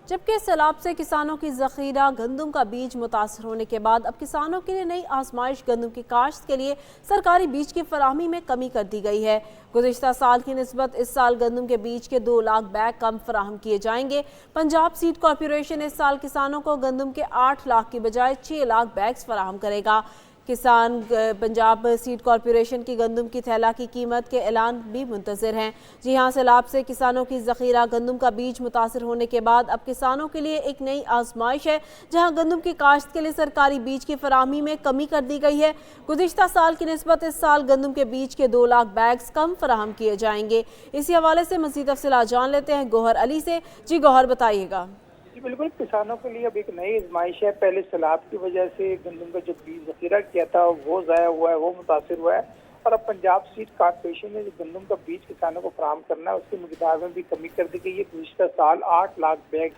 जबकि सैलाब से किसानों की जखीरा गंदम का बीज मुतासर होने के बाद अब किसानों के लिए नई आजमाइश गंदम की काश्त के लिए सरकारी बीज की फराहमी में कमी कर दी गई है। गुज़िश्ता साल की निस्बत इस साल गंदम के बीज के 2 लाख बैग कम फराहम किए जाएंगे। पंजाब सीड कॉरपोरेशन इस साल किसानों को गंदम के 8 लाख की बजाय 6 लाख बैग्स फराहम करेगा। किसान पंजाब सीड कॉरपोरेशन की गंदम की थैला की कीमत के ऐलान भी मुंतज़िर हैं। जी हाँ, सैलाब से किसानों की ज़ख़ीरा गंदम का बीज मुतासर होने के बाद अब किसानों के लिए एक नई आजमाइश है, जहाँ गंदम की काश्त के लिए सरकारी बीज की फराहमी में कमी कर दी गई है। गुज़िश्ता साल की निस्बत इस साल गंदम के बीज के 2 लाख बैग्स कम फराहम किए जाएंगे। इसी हवाले से मज़ीद तफ़सीलात जान लेते हैं गौहर अली से। जी गौहर, बताइएगा। जी बिल्कुल, किसानों के लिए अब एक नई आजमाइश है। पहले सैलाब की वजह से गंदम का जो बीज जखीरा किया था वो ज़ाया हुआ है, वो मुतासर हुआ है। और अब पंजाब सीड कॉरपोरेशन ने जो गंदम का बीज किसानों को फराहम करना है उसकी मकदार में भी कमी कर दी गई है। गुज़िश्ता साल 8 लाख बैग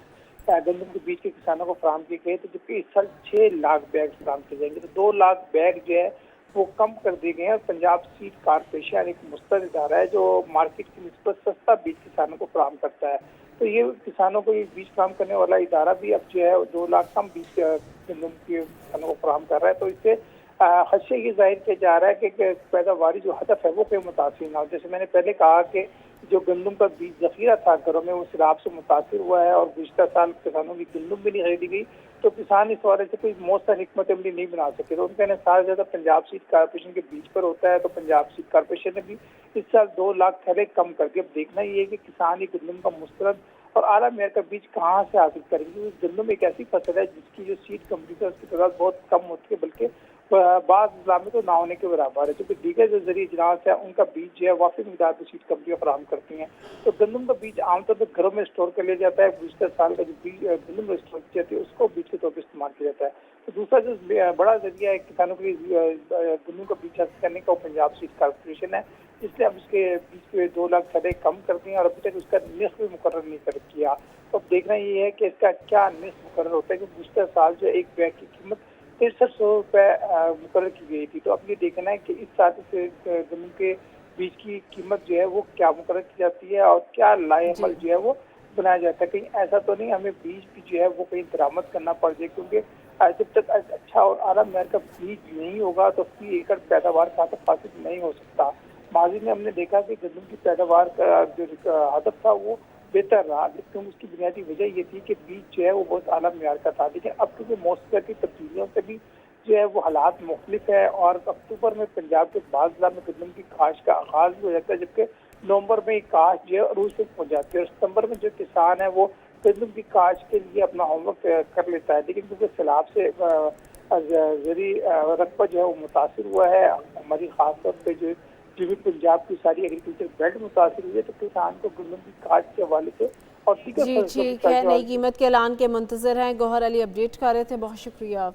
गंदम के बीज के किसानों को फराहम किए गए, तो जबकि इस साल 6 लाख बैग फराहम किए जाएंगे। तो 2 लाख बैग जो है वो कम कर दिए गए हैं। और पंजाब सीड कॉरपोरेशन एक मुस्तकिल इदारा है जो मार्केट की निस्बत सस्ता बीज किसानों को फराहम करता है। तो ये किसानों को ये बीज फराहम करने वाला इदारा भी अब जो है 2 लाख कम बीज गंदम के किसानों को फराहम कर रहा है। तो इससे खदशे ये जाहिर किया जा रहा है कि पैदावारी जो हदफ है वो कहीं मुतासिर ना हो। जैसे मैंने पहले कहा कि जो गंदम का बीज जखीरा था घरों में वो सैलाब से मुतासिर हुआ है और गुज़िश्ता साल किसानों की गंदम भी नहीं खरीदी गई, तो किसान इस वाले से कोई मौसर हिकमत अमली नहीं बना सके। तो उनका सारा ज़्यादा पंजाब सीड कॉरपोरेशन के बीज पर होता है। तो पंजाब सीड कॉरपोरेशन ने भी इस साल 2 लाख थैले कम कर दिए। अब देखना ये है कि किसान ये गंदम का मुस्तरद और आला मेयर का बीज कहाँ से हासिल करेंगे, क्योंकि गंदम एक ऐसी फसल है जिसकी जो सीड कंपनी है उसकी तादाद बहुत कम होती है, बल्कि बाद इस्लाम में तो ना होने के बराबर है। क्योंकि दीगर जो जरिए इजलास है उनका बीज जो है वाफी मिकदार में सीड कंपनियां फराहम करती हैं। तो गंदम का बीज आमतौर पर घरों में स्टोर कर लिया जाता है। गुज़िश्ता साल का जो बीज गंदम स्टोर की जाती है उसको बीज के तौर पर इस्तेमाल किया जाता है। तो दूसरा जो बड़ा जरिया है किसानों के लिए गंदम का बीज हासिल करने का वो पंजाब सीड कॉरपोरेशन है, इसलिए अब इसके बीज के 2 लाख थैले कम कर दिए और अभी तक उसका निस्फ भी मुकर्रर नहीं कर किया। तो अब देखना ये है कि इसका क्या निस्फ मुकर्रर होता है, कि गुज़िश्ता साल जो एक बैग की कीमत 6300 रुपये मुकर्रर की गई थी। तो अब ये देखना है कि इस साल से गंदम के बीज की कीमत जो है वो क्या मुकर्रर की जाती है और क्या लाएअमल जो है वो बनाया जाता है। कहीं ऐसा तो नहीं हमें बीज भी जो है वो कहीं बरामद करना पड़ जाए, क्योंकि जब तक अच्छा और आला मेयर का बीज नहीं होगा तो फी एकड़ पैदावार का हासिल नहीं हो सकता। माजी में हमने देखा कि गंदम की पैदावार का जो हदफ था वो बेहतर रहा, लेकिन उसकी बुनियादी वजह ये थी कि बीज जो है वो बहुत आला मेयार का था। लेकिन अब क्योंकि मौसम की तब्दीलियों से भी जो है वो हालात मुख्तलिफ है और अक्टूबर में पंजाब के बाद जिला में गंदम की काश्त का आगाज भी हो जाता है, जबकि नवंबर में काश्त जो है अरूज तक पहुँच जाती है और सितंबर में जो किसान है वो गंदम की काश्त के लिए अपना होमवर्क कर लेता है। लेकिन क्योंकि सैलाब से जरी रकबा जो है वो मुतासर हुआ है, हमारी खासतौर पर जो पंजाब की सारी एग्रीकल्चर बेल्ट मुतासर हुई है, तो किसान को गंदम की काश्त के हवाले से और जी ठीक है, नई कीमत के ऐलान के मुंतज़िर हैं। गौहर अली अपडेट कर रहे थे, बहुत शुक्रिया।